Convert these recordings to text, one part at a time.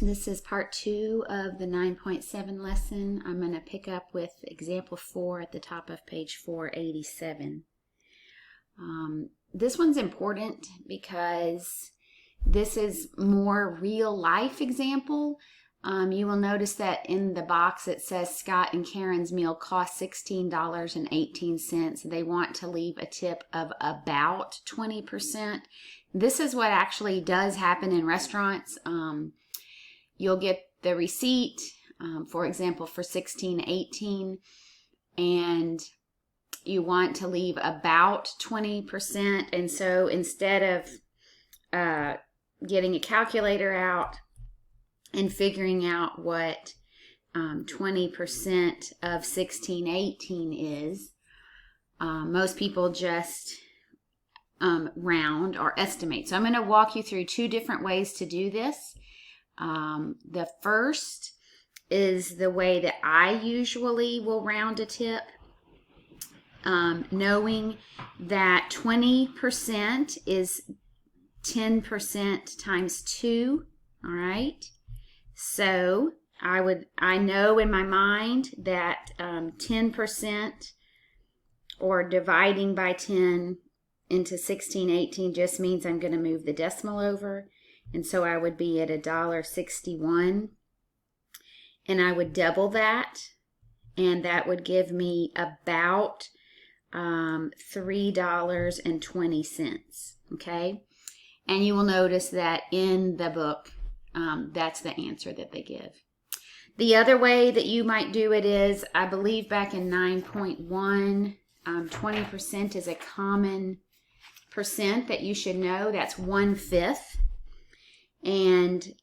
This is part 2 of the 9.7 lesson. I'm going to pick up with example 4 at the top of page 487. This one's important because this is more real life example. You will notice that in the box it says Scott and Karen's meal cost $16.18. They want to leave a tip of about 20%. This is what actually does happen in restaurants. You'll get the receipt, for example, for $16.18, and you want to leave about 20%. And so instead of getting a calculator out and figuring out what 20% of $16.18 is, most people just round or estimate. So I'm going to walk you through 2 different ways to do this. The first is the way that I usually will round a tip, knowing that 20% is 10% times 2, all right? So I know in my mind that 10% or dividing by 10 into 16.18 just means I'm going to move the decimal over. And so I would be at $1.61, and I would double that, and that would give me about $3.20, okay? And you will notice that in the book, that's the answer that they give. The other way that you might do it is, I believe back in 9.1, 20% is a common percent that you should know. That's 1/5. And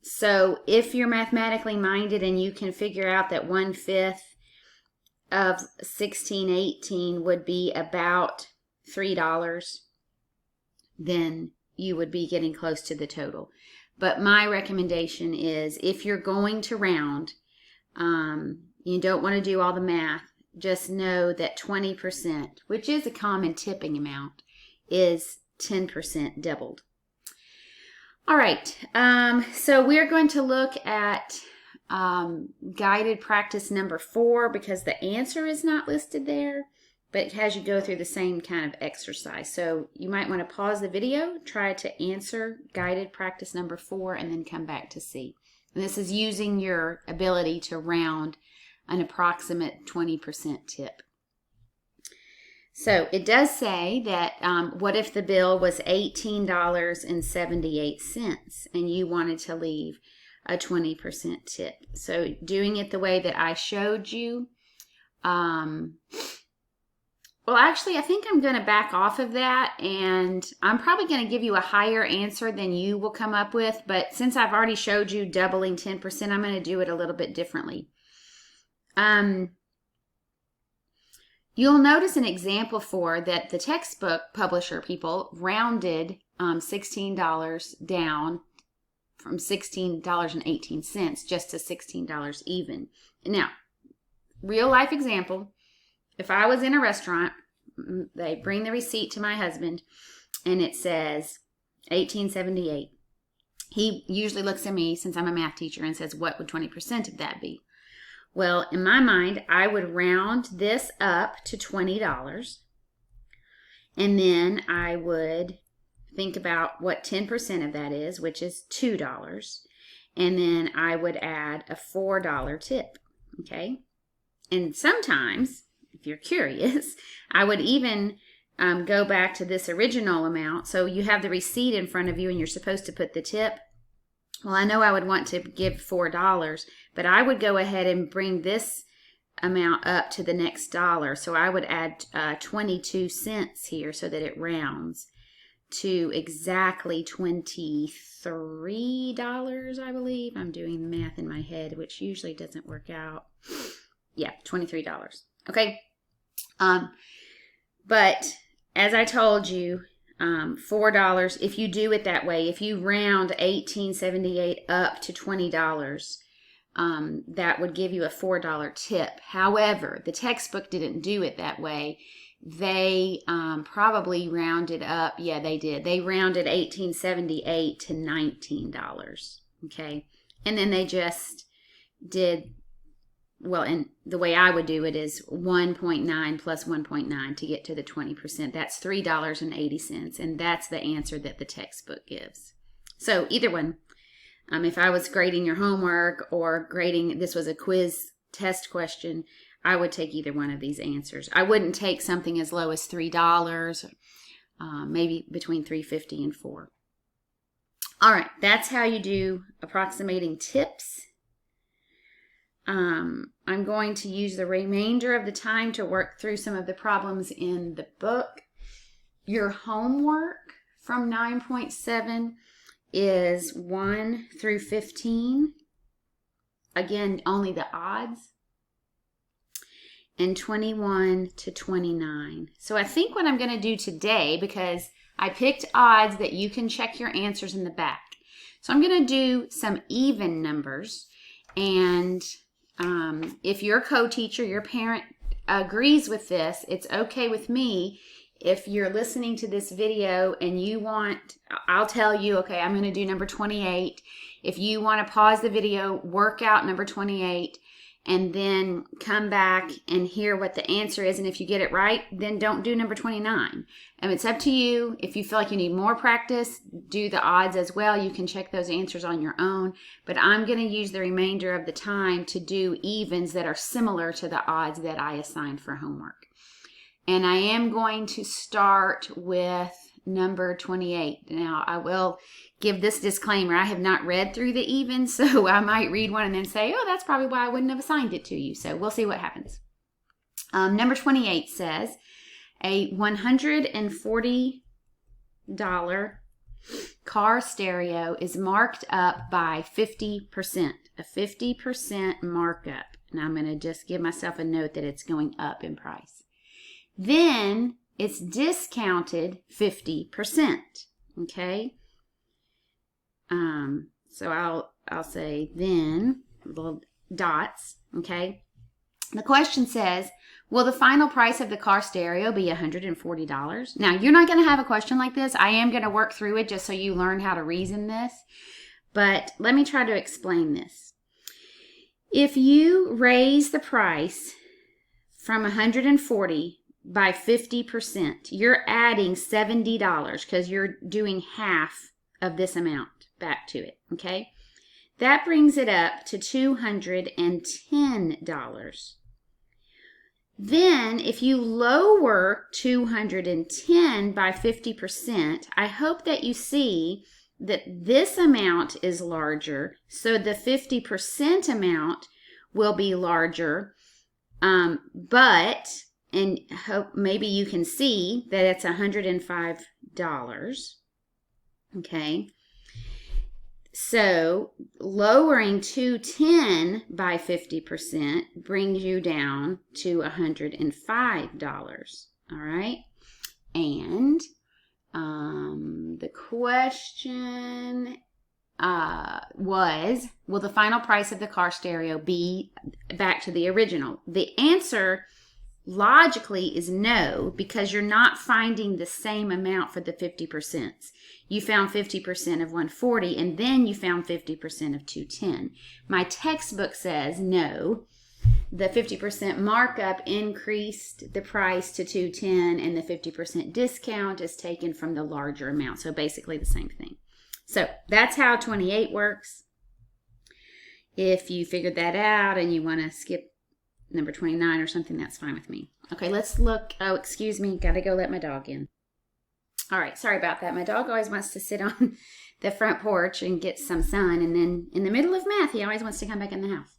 so if you're mathematically minded and you can figure out that 1/5 of 16.18 would be about $3, then you would be getting close to the total. But my recommendation is, if you're going to round, you don't want to do all the math, just know that 20%, which is a common tipping amount, is 10% doubled. All right, so we're going to look at guided practice number 4 because the answer is not listed there, but it has you go through the same kind of exercise. So you might want to pause the video, try to answer guided practice number 4, and then come back to see. And this is using your ability to round an approximate 20% tip. So it does say that what if the bill was $18.78 and you wanted to leave a 20% tip? So doing it the way that I showed you, well, actually, I think I'm going to back off of that, and I'm probably going to give you a higher answer than you will come up with. But since I've already showed you doubling 10%, I'm going to do it a little bit differently. You'll notice in example 4 that the textbook publisher people rounded $16 down from $16.18 just to $16 even. Now, real life example, if I was in a restaurant, they bring the receipt to my husband and it says $18.78. He usually looks at me, since I'm a math teacher, and says, what would 20% of that be? Well, in my mind, I would round this up to $20, and then I would think about what 10% of that is, which is $2, and then I would add a $4 tip, okay? And sometimes, if you're curious, I would even go back to this original amount. So you have the receipt in front of you, and you're supposed to put the tip. Well, I know I would want to give $4, but I would go ahead and bring this amount up to the next dollar. So I would add 22 cents here so that it rounds to exactly $23, I believe. I'm doing the math in my head, which usually doesn't work out. Yeah, $23. Okay. But as I told you, $4, if you do it that way, if you round $18.78 up to $20, that would give you a $4 tip. However, the textbook didn't do it that way. They probably rounded up. Yeah, they did. They rounded $18.78 to $19. okay? And then they just did, well, and the way I would do it is 1.9 plus 1.9 to get to the 20%. That's $3.80, and that's the answer that the textbook gives. So either one. If I was grading your homework or grading, this was a quiz test question, I would take either one of these answers. I wouldn't take something as low as $3, maybe between $3.50 and $4. All right, that's how you do approximating tips. I'm going to use the remainder of the time to work through some of the problems in the book. Your homework from 9.7 is 1 through 15. Again, only the odds. And 21 to 29. So I think what I'm going to do today, because I picked odds that you can check your answers in the back. So I'm going to do some even numbers. And if your co-teacher, your parent agrees with this, it's okay with me. If you're listening to this video and you want, I'll tell you, okay, I'm going to do number 28. If you want to pause the video, work out number 28, and then come back and hear what the answer is. And if you get it right, then don't do number 29. And it's up to you. If you feel like you need more practice, do the odds as well. You can check those answers on your own. But I'm going to use the remainder of the time to do evens that are similar to the odds that I assigned for homework. And I am going to start with number 28. Now, I will give this disclaimer. I have not read through the evens, so I might read one and then say, oh, that's probably why I wouldn't have assigned it to you. So we'll see what happens. Number 28 says a $140 car stereo is marked up by 50%, a 50% markup. And I'm going to just give myself a note that it's going up in price. Then it's discounted 50%, okay? So I'll say then, little dots, okay? The question says, will the final price of the car stereo be $140? Now, you're not going to have a question like this. I am going to work through it just so you learn how to reason this. But let me try to explain this. If you raise the price from $140 by 50%, you're adding $70 because you're doing half of this amount back to it, okay? That brings it up to $210. Then, if you lower 210 by 50%, I hope that you see that this amount is larger, so the 50% amount will be larger, but, and hope maybe you can see that it's $105, okay? So lowering 210 by 50% brings you down to $105, all right? And the question was, will the final price of the car stereo be back to the original? The answer logically is no, because you're not finding the same amount for the 50%. You found 50% of 140, and then you found 50% of 210. My textbook says no. The 50% markup increased the price to 210, and the 50% discount is taken from the larger amount. So basically the same thing. So that's how 28 works. If you figured that out and you want to skip number 29 or something, that's fine with me. Okay, let's look. Oh, excuse me. Got to go let my dog in. All right, sorry about that. My dog always wants to sit on the front porch and get some sun. And then in the middle of math, he always wants to come back in the house.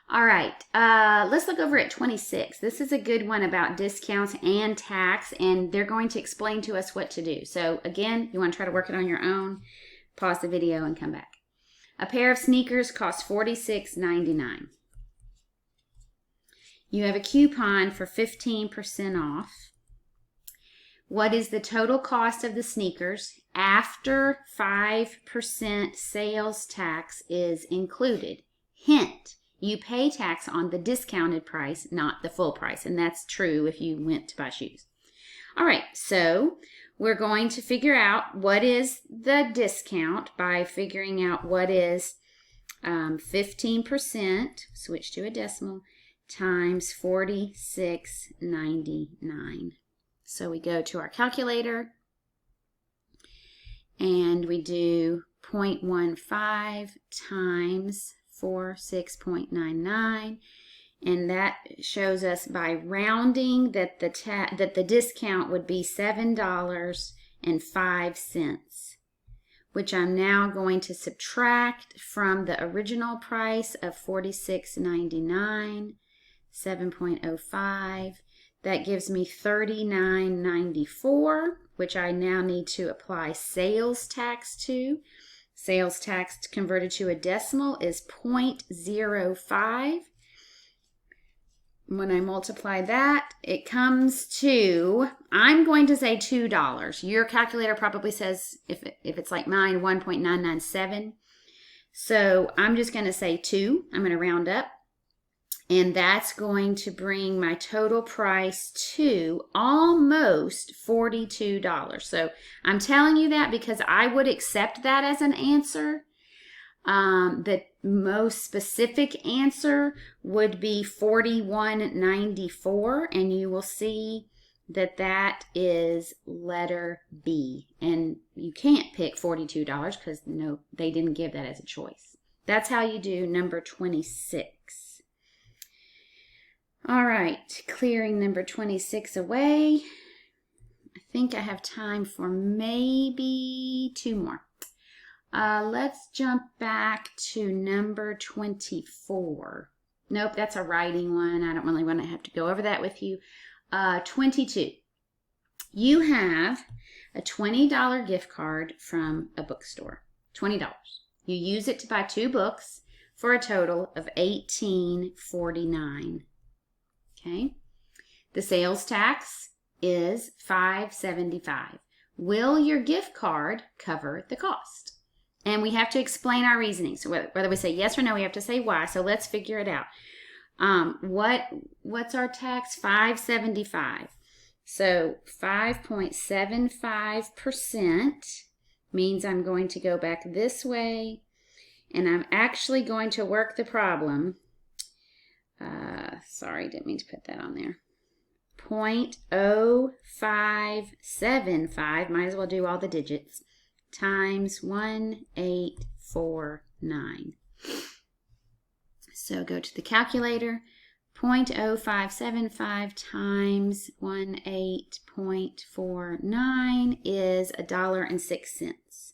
All right, let's look over at 26. This is a good one about discounts and tax, and they're going to explain to us what to do. So again, you want to try to work it on your own, pause the video and come back. A pair of sneakers costs $46.99. You have a coupon for 15% off. What is the total cost of the sneakers after 5% sales tax is included? Hint, you pay tax on the discounted price, not the full price. And that's true if you went to buy shoes. All right, so we're going to figure out what is the discount by figuring out what is 15%, switch to a decimal, times 46.99. So we go to our calculator and we do 0.15 times 46.99, and that shows us by rounding that the discount would be $7.05, which I'm now going to subtract from the original price of $46.99, 7.05. That gives me $39.94, which I now need to apply sales tax to. Sales tax converted to a decimal is 0.05. When I multiply that, it comes to, I'm going to say $2. Your calculator probably says, if it's like mine, 1.997. So I'm just going to say 2. I'm going to round up. And that's going to bring my total price to almost $42. So I'm telling you that because I would accept that as an answer. The most specific answer would be $41.94, and you will see that that is letter B. And you can't pick $42 because no, they didn't give that as a choice. That's how you do number 26. All right, clearing number 26 away. I think I have time for maybe 2 more. Let's jump back to number 24. Nope, that's a writing one. I don't really want to have to go over that with you. 22. You have a $20 gift card from a bookstore. $20. You use it to buy 2 books for a total of $18.49. Okay. The sales tax is $5.75. Will your gift card cover the cost? And we have to explain our reasoning. So whether we say yes or no, we have to say why. So let's figure it out. What's our tax? $5.75. So 5.75% means I'm going to go back this way, and I'm actually going to work the problem. Sorry, didn't mean to put that on there. 0.0575, might as well do all the digits, times 1849. So go to the calculator. 0.0575 times 18.49 is $1.06.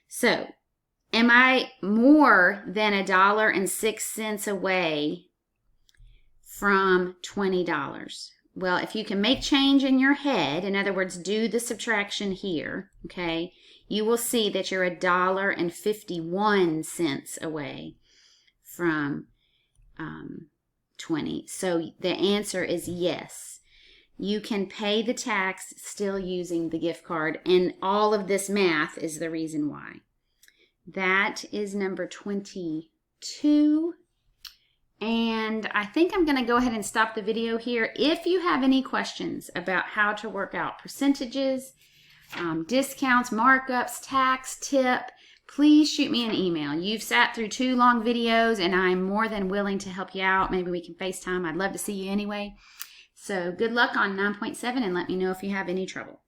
So am I more than $1.06 away from $20? Well, if you can make change in your head, in other words, do the subtraction here, okay, you will see that you're $1.51 away from 20. So the answer is yes. You can pay the tax still using the gift card, and all of this math is the reason why. That is number 22. And I think I'm going to go ahead and stop the video here. If you have any questions about how to work out percentages, discounts, markups, tax, tip, please shoot me an email. You've sat through 2 long videos, and I'm more than willing to help you out. Maybe we can FaceTime. I'd love to see you anyway. So good luck on 9.7, and let me know if you have any trouble.